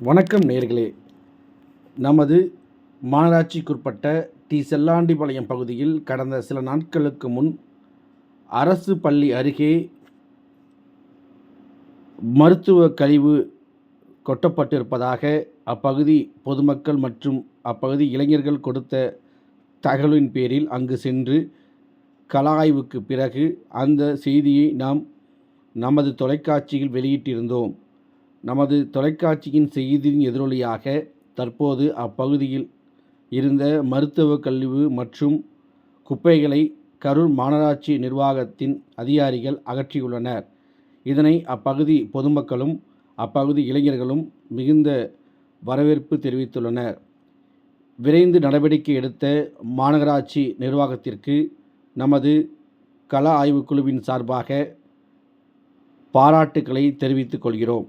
வணக்கம் நேயர்களே. நமது மாநகராட்சிக்குட்பட்ட செல்லாண்டிபாளையம் பகுதியில் கடந்த சில நாட்களுக்கு முன் அரசு பள்ளி அருகே மருத்துவ கழிவு கொட்டப்பட்டிருப்பதாக அப்பகுதி பொதுமக்கள் மற்றும் அப்பகுதி இளைஞர்கள் கொடுத்த தகவலின் பேரில் அங்கு சென்று கள ஆய்வுக்கு பிறகு அந்த செய்தியை நாம் நமது தொலைக்காட்சியில் வெளியிட்டிருந்தோம். நமது தொலைக்காட்சியின் செய்தியின் எதிரொலியாக தற்போது அப்பகுதியில் இருந்த மருத்துவ கழிவு மற்றும் குப்பைகளை கரூர் மாநகராட்சி நிர்வாகத்தின் அதிகாரிகள் அகற்றியுள்ளனர். இதனை அப்பகுதி பொதுமக்களும் அப்பகுதி இளைஞர்களும் மிகுந்த வரவேற்பு தெரிவித்துள்ளனர். விரைந்து நடவடிக்கை எடுத்த மாநகராட்சி நிர்வாகத்திற்கு நமது கள ஆய்வுக்குழுவின் சார்பாக பாராட்டுக்களை தெரிவித்துக் கொள்கிறோம்.